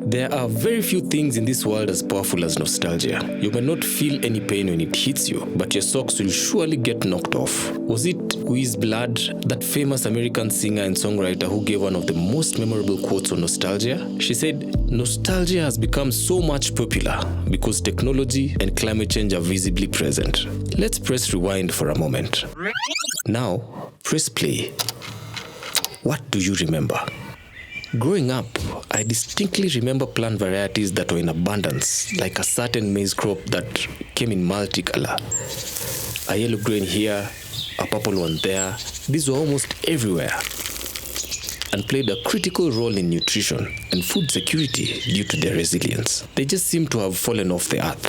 There are very few things in this world as powerful as nostalgia. You may not feel any pain when it hits you, but your socks will surely get knocked off. Was it Wiz Blood, that famous American singer and songwriter who gave one of the most memorable quotes on nostalgia? She said, "Nostalgia has become so much popular because technology and climate change are visibly present." Let's press rewind for a moment. Now, press play. What do you remember? Growing up, I distinctly remember plant varieties that were in abundance, like a certain maize crop that came in multicolor. A yellow grain here, a purple one there. These were almost everywhere and played a critical role in nutrition and food security due to their resilience. They just seem to have fallen off the earth.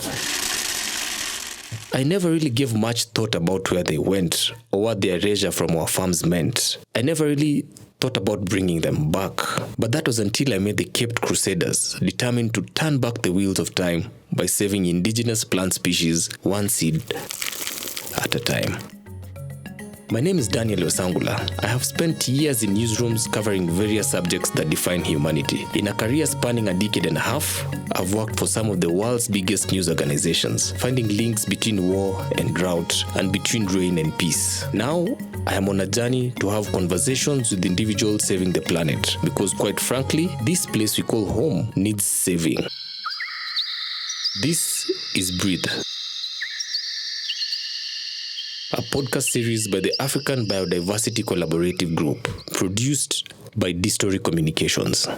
I never really gave much thought about where they went or what their erasure from our farms meant. I never really thought about bringing them back. But that was until I met the Caped Crusaders, determined to turn back the wheels of time by saving indigenous plant species one seed at a time. My name is Daniel Osangula. I have spent years in newsrooms covering various subjects that define humanity. In a career spanning a decade and a half, I've worked for some of the world's biggest news organizations, finding links between war and drought and between rain and peace. Now, I am on a journey to have conversations with individuals saving the planet because, quite frankly, this place we call home needs saving. This is Breathe, a podcast series by the African Biodiversity Collaborative Group, produced by D-Story Communications.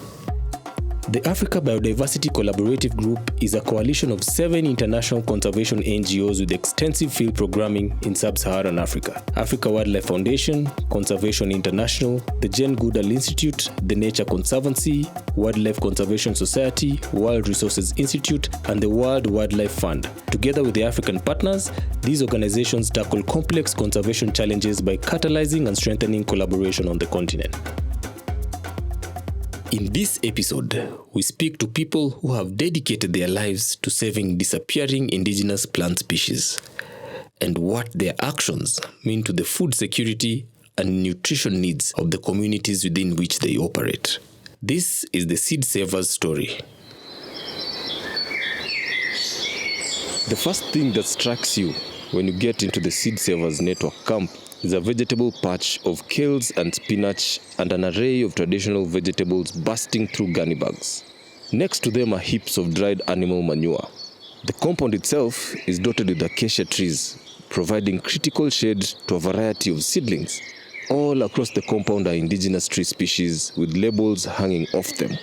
The Africa Biodiversity Collaborative Group is a coalition of 7 international conservation NGOs with extensive field programming in sub-Saharan Africa: Africa Wildlife Foundation, Conservation International, the Jane Goodall Institute, the Nature Conservancy, Wildlife Conservation Society, World Resources Institute, and the World Wildlife Fund. Together with the African partners, these organizations tackle complex conservation challenges by catalyzing and strengthening collaboration on the continent. In this episode, we speak to people who have dedicated their lives to saving disappearing indigenous plant species and what their actions mean to the food security and nutrition needs of the communities within which they operate. This is the Seed Savers story. The first thing that strikes you when you get into the Seed Savers Network camp is a vegetable patch of kales and spinach and an array of traditional vegetables bursting through gunny bags. Next to them are heaps of dried animal manure. The compound itself is dotted with acacia trees, providing critical shade to a variety of seedlings. All across the compound are indigenous tree species with labels hanging off them.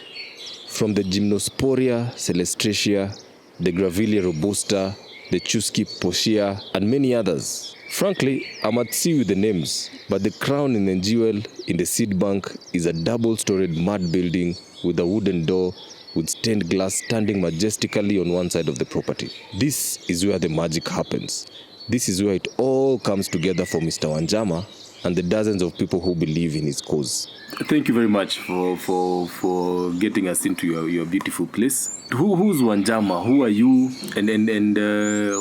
From the Gymnosporia celestratia, the Grevillea robusta, the Chusky poschia, and many others. Frankly, I'm at sea with the names, but the crown and the jewel in the seed bank is a double-storied mud building with a wooden door with stained glass standing majestically on one side of the property. This is where the magic happens. This is where it all comes together for Mr. Wanjama and the dozens of people who believe in his cause. Thank you very much for getting us into your beautiful place. Who's Wanjama? Who are you? And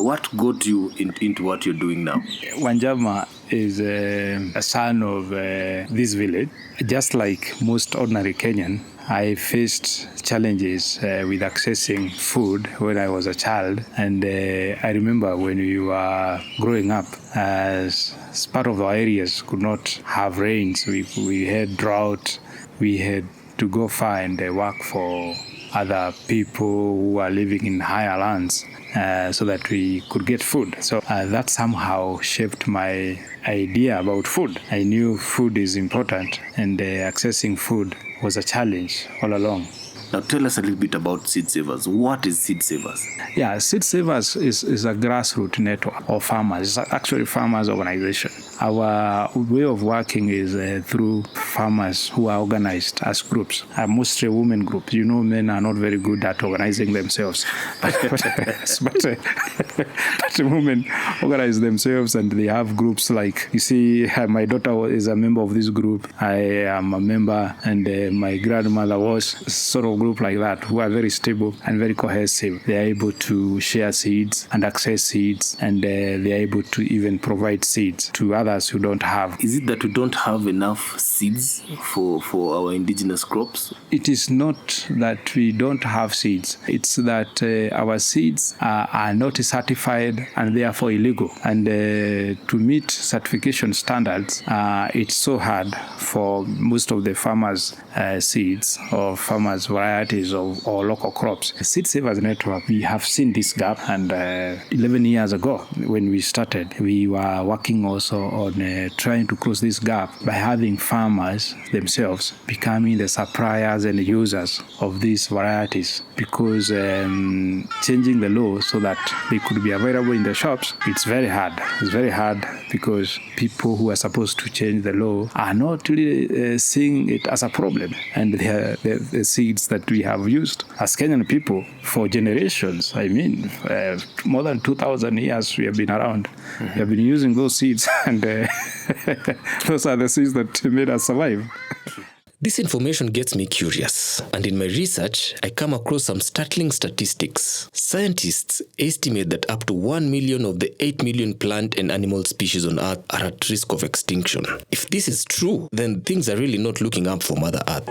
what got you into what you're doing now? Wanjama is a son of this village. Just like most ordinary Kenyan, I faced challenges with accessing food when I was a child. And I remember when we were growing up, as part of our areas could not have rains. We had drought. We had to go far and work for other people who are living in higher lands so that we could get food. So that somehow shaped my idea about food. I knew food is important, and accessing food was a challenge all along. Now tell us a little bit about Seed Savers. What is Seed Savers? Yeah, Seed Savers is a grassroots network of farmers. It's actually farmers organization. Our way of working is through farmers who are organized as groups, mostly women groups. You know, men are not very good at organizing themselves, but women organize themselves, and they have groups like, you see, my daughter is a member of this group. I am a member, and my grandmother was sort of group like that, who are very stable and very cohesive. They are able to share seeds and access seeds, and they are able to even provide seeds to other others who don't have. Is it that we don't have enough seeds for our indigenous crops? It is not that we don't have seeds. It's that our seeds are not certified and therefore illegal. And to meet certification standards, it's so hard for most of the farmers' seeds or farmers' varieties or local crops. Seed Savers Network, we have seen this gap, and 11 years ago when we started, we were working also on trying to close this gap by having farmers themselves becoming the suppliers and users of these varieties, because changing the law so that they could be available in the shops, it's very hard. It's very hard because people who are supposed to change the law are not really seeing it as a problem. And the seeds that we have used as Kenyan people for generations, I mean, more than 2,000 years we have been around. We have been using those seeds, and those are the seeds that made us survive. This information gets me curious, and in my research, I come across some startling statistics. Scientists estimate that up to 1 million of the 8 million plant and animal species on Earth are at risk of extinction. If this is true, then things are really not looking up for Mother Earth.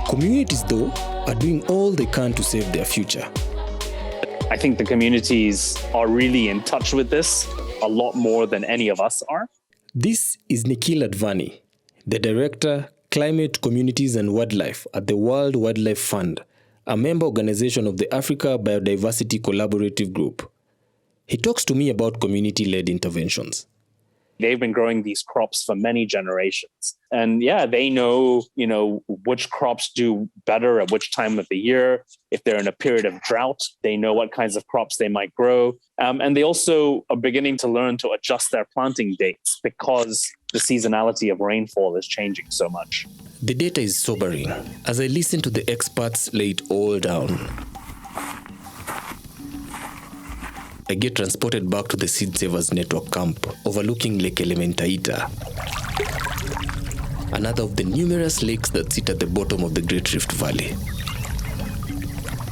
Communities, though, are doing all they can to save their future. I think the communities are really in touch with this a lot more than any of us are. This is Nikhil Advani, the Director, Climate, Communities and Wildlife at the World Wildlife Fund, a member organization of the Africa Biodiversity Collaborative Group. He talks to me about community-led interventions. They've been growing these crops for many generations. And yeah, they know, which crops do better at which time of the year. If they're in a period of drought, they know what kinds of crops they might grow. And they also are beginning to learn to adjust their planting dates because the seasonality of rainfall is changing so much. The data is sobering as I listen to the experts lay it all down. I get transported back to the Seed Savers Network camp overlooking Lake Elementaita, another of the numerous lakes that sit at the bottom of the Great Rift Valley.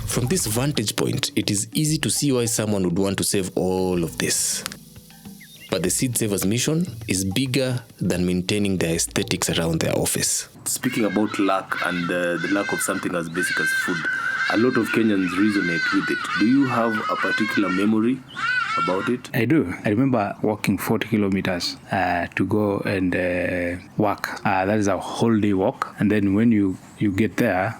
From this vantage point, it is easy to see why someone would want to save all of this. But the Seed Savers mission is bigger than maintaining their aesthetics around their office. Speaking about luck and the lack of something as basic as food, a lot of Kenyans resonate with it. Do you have a particular memory about it? I do. I remember walking 40 kilometers to go and work. That is a whole day walk. And then when you get there,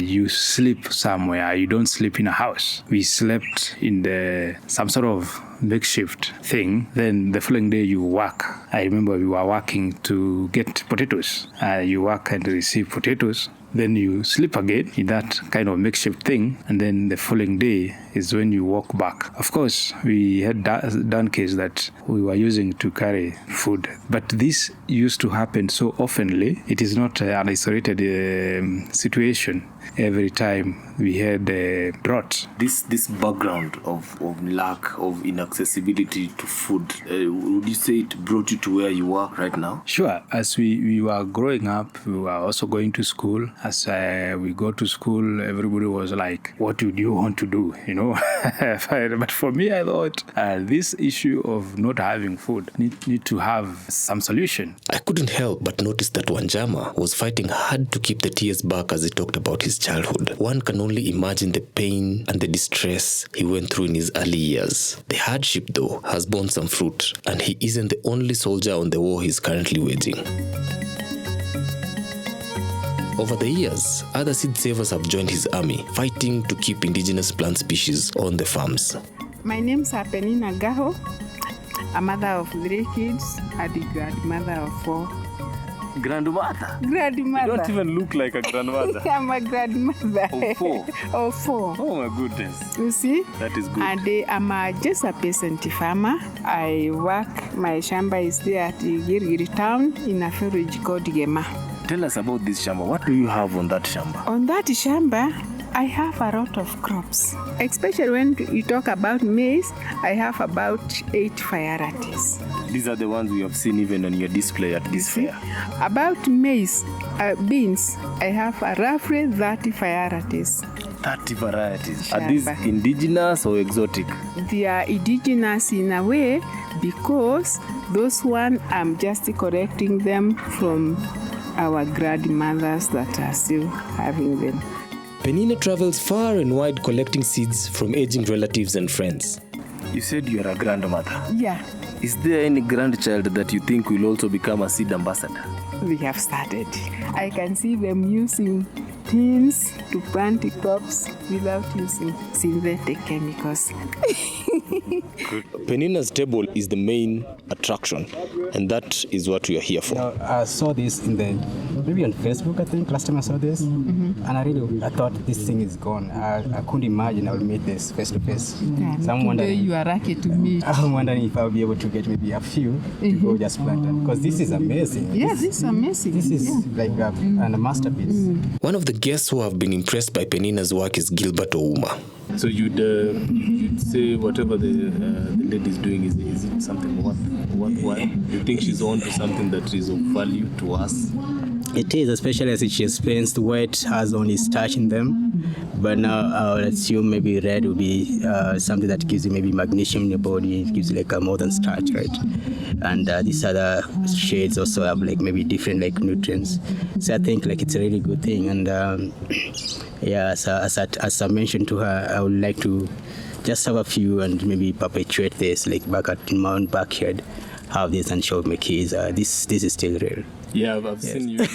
you sleep somewhere. You don't sleep in a house. We slept in some sort of makeshift thing. Then the following day you work. I remember we were working to get potatoes. You work and receive potatoes. Then you sleep again in that kind of makeshift thing, and then the following day is when you walk back. Of course, we had donkeys that we were using to carry food, but this used to happen so oftenly. It is not an isolated situation. Every time we had a drought. This background of lack of inaccessibility to food, would you say it brought you to where you are right now? Sure. As we were growing up, we were also going to school. As we go to school, everybody was like, what would you want to do? But for me, I thought this issue of not having food need to have some solution. I couldn't help but notice that Wanjama was fighting hard to keep the tears back as he talked about his childhood. One can only imagine the pain and the distress he went through in his early years. The hardship, though, has borne some fruit, and he isn't the only soldier on the war he's currently waging. Over the years, other seed savers have joined his army, fighting to keep indigenous plant species on the farms. My name's Penina Gaho, a mother of 3 kids, and a grandmother of 4. Grandmother? Grandmother. You don't even look like a grandmother. I'm a grandmother. Of 4? Of 4. Oh my goodness. You see? That is good. And I'm just a peasant farmer. I work, my shamba is there at Girgiri town in a village called Gema. Tell us about this shamba. What do you have on that shamba? On that shamba, I have a lot of crops, especially when you talk about maize. I have about 8 varieties. These are the ones we have seen even on your display at this fair. About maize, beans, I have roughly 30 varieties. 30 varieties. Shamba. Are these indigenous or exotic? They are indigenous in a way because those ones I'm just collecting them from our grandmothers that are still having them. Penina travels far and wide collecting seeds from aging relatives and friends. You said you are a grandmother. Yeah, Is there any grandchild that you think will also become a seed ambassador? we have started. I can see them using tins to plant the crops without using synthetic chemicals. Penina's table is the main attraction, and that is what we are here for. I saw this maybe on Facebook, I think, last time I saw this. And I thought this thing is gone. I couldn't imagine I would meet this face to face. So I'm wondering, Today you are lucky to meet. I'm wondering if I'll be able to get maybe a few to go just plant them. Because this is amazing. Yes, this is amazing. This is like a masterpiece. One of the guests who have been impressed by Penina's work is Gilbert Ouma. So you'd say whatever the lady is doing, is it something worthwhile? You think she's on to something that is of value to us? It is, especially as she explains the white has only starch in them. But now I would assume maybe red will be something that gives you maybe magnesium in your body. It gives you like more than starch, right? And these other shades also have like maybe different like nutrients. So I think like it's a really good thing. And yeah, so as I mentioned to her, I would like to just have a few and maybe perpetuate this like back in my own backyard. Have this and show my kids this is still real. Yeah, I've seen you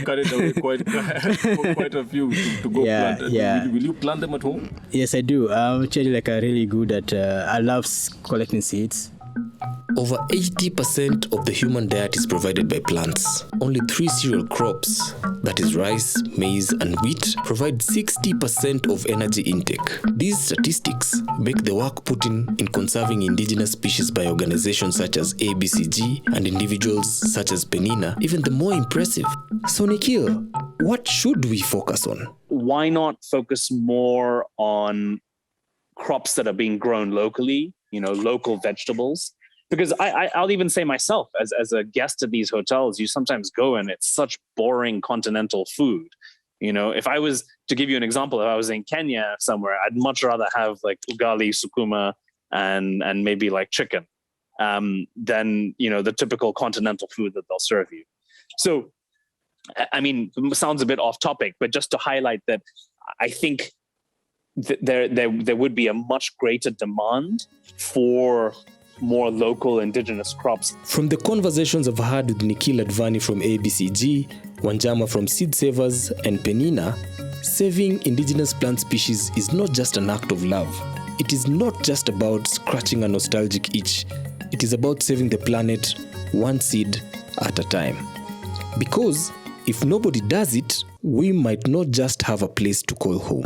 carried away quite a few to go plant. Yeah. Will you plant them at home? Yes, I do. I'm actually like really good at. I love collecting seeds. Over 80% of the human diet is provided by plants. Only 3 cereal crops, that is rice, maize, and wheat, provide 60% of energy intake. These statistics make the work put in conserving indigenous species by organizations such as ABCG and individuals such as Penina even the more impressive. So Nikhil, what should we focus on? Why not focus more on crops that are being grown locally, local vegetables? Because I'll even say myself, as a guest at these hotels, you sometimes go and it's such boring continental food. If I was to give you an example, if I was in Kenya somewhere, I'd much rather have like ugali, sukuma, and maybe like chicken than the typical continental food that they'll serve you. So, I mean, it sounds a bit off topic, but just to highlight that, I think there would be a much greater demand for more local indigenous crops. From the conversations I've had with Nikhil Advani from ABCG, Wanjama from Seed Savers, and Penina, saving indigenous plant species is not just an act of love. It is not just about scratching a nostalgic itch. It is about saving the planet one seed at a time. Because if nobody does it, we might not just have a place to call home.